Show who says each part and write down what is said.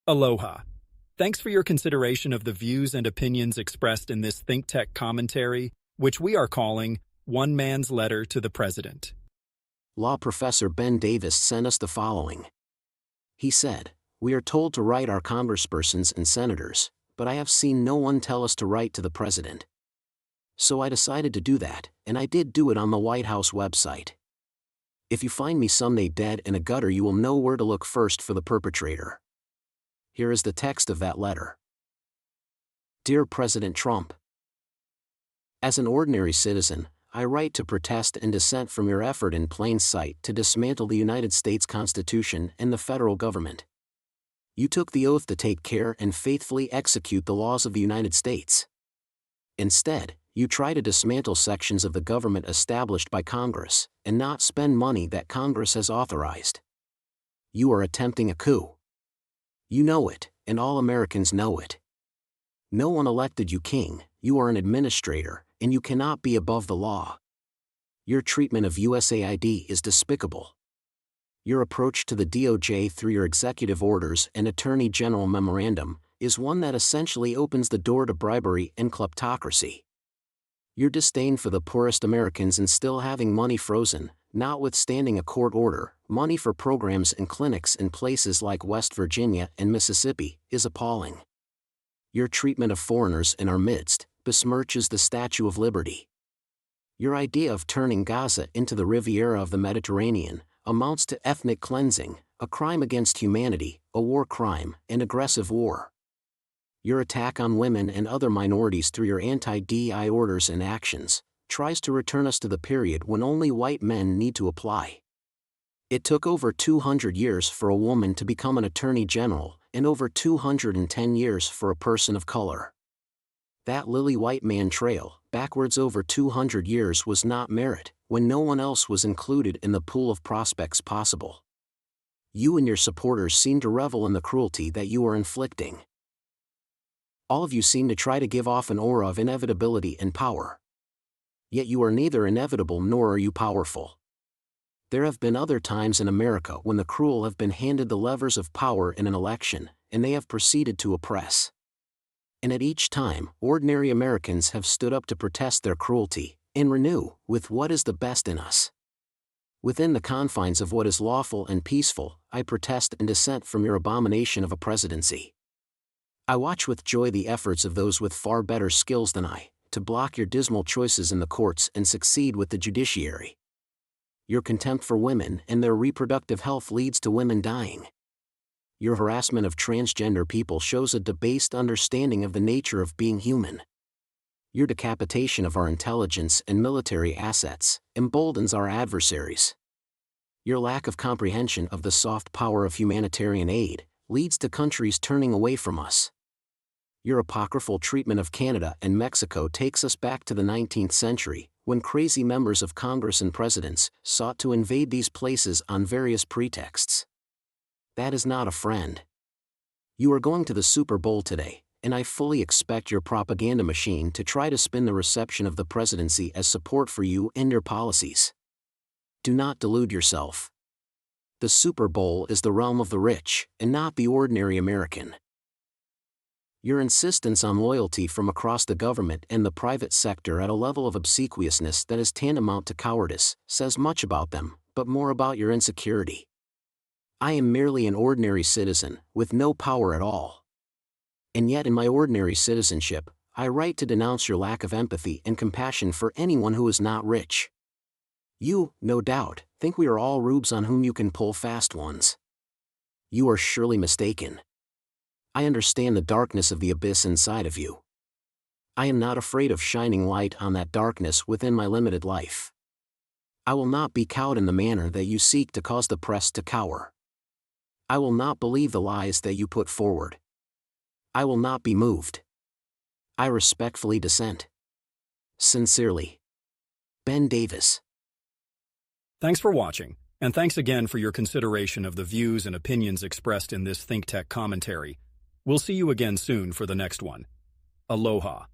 Speaker 1: Aloha. Thanks for your consideration of the views and opinions expressed in this ThinkTech commentary, which we are calling One Man's Letter to the President.
Speaker 2: Law professor Ben Davis sent us the following. He said, "We are told to write our congresspersons and senators, but I have seen no one tell us to write to the president. So I decided to do that, and I did do it on the White House website. If you find me someday dead in a gutter, you will know where to look first for the perpetrator." Here is the text of that letter. Dear President Trump, as an ordinary citizen, I write to protest and dissent from your effort in plain sight to dismantle the United States Constitution and the federal government. You took the oath to take care and faithfully execute the laws of the United States. Instead, you try to dismantle sections of the government established by Congress, and not spend money that Congress has authorized. You are attempting a coup. You know it, and all Americans know it. No one elected you king, you are an administrator, and you cannot be above the law. Your treatment of USAID is despicable. Your approach to the DOJ through your executive orders and Attorney General memorandum is one that essentially opens the door to bribery and kleptocracy. Your disdain for the poorest Americans and still having money frozen, notwithstanding a court order, money for programs and clinics in places like West Virginia and Mississippi, is appalling. Your treatment of foreigners in our midst besmirches the Statue of Liberty. Your idea of turning Gaza into the Riviera of the Mediterranean amounts to ethnic cleansing, a crime against humanity, a war crime, and aggressive war. Your attack on women and other minorities through your anti-DEI orders and actions tries to return us to the period when only white men need to apply. It took over 200 years for a woman to become an attorney general, and over 210 years for a person of color. That lily white man trail, backwards over 200 years, was not merit, when no one else was included in the pool of prospects possible. You and your supporters seem to revel in the cruelty that you are inflicting. All of you seem to try to give off an aura of inevitability and power. Yet you are neither inevitable nor are you powerful. There have been other times in America when the cruel have been handed the levers of power in an election, and they have proceeded to oppress. And at each time, ordinary Americans have stood up to protest their cruelty, and renew, with what is the best in us. Within the confines of what is lawful and peaceful, I protest and dissent from your abomination of a presidency. I watch with joy the efforts of those with far better skills than I, to block your dismal choices in the courts and succeed with the judiciary. Your contempt for women and their reproductive health leads to women dying. Your harassment of transgender people shows a debased understanding of the nature of being human. Your decapitation of our intelligence and military assets emboldens our adversaries. Your lack of comprehension of the soft power of humanitarian aid leads to countries turning away from us. Your apocryphal treatment of Canada and Mexico takes us back to the 19th century, when crazy members of Congress and presidents sought to invade these places on various pretexts. That is not a friend. You are going to the Super Bowl today, and I fully expect your propaganda machine to try to spin the reception of the presidency as support for you and your policies. Do not delude yourself. The Super Bowl is the realm of the rich, and not the ordinary American. Your insistence on loyalty from across the government and the private sector at a level of obsequiousness that is tantamount to cowardice says much about them, but more about your insecurity. I am merely an ordinary citizen, with no power at all. And yet in my ordinary citizenship, I write to denounce your lack of empathy and compassion for anyone who is not rich. You, no doubt, think we are all rubes on whom you can pull fast ones. You are surely mistaken. I understand the darkness of the abyss inside of you. I am not afraid of shining light on that darkness within my limited life. I will not be cowed in the manner that you seek to cause the press to cower. I will not believe the lies that you put forward. I will not be moved. I respectfully dissent. Sincerely, Ben Davis.
Speaker 1: Thanks for watching, and thanks again for your consideration of the views and opinions expressed in this ThinkTech commentary. We'll see you again soon for the next one. Aloha.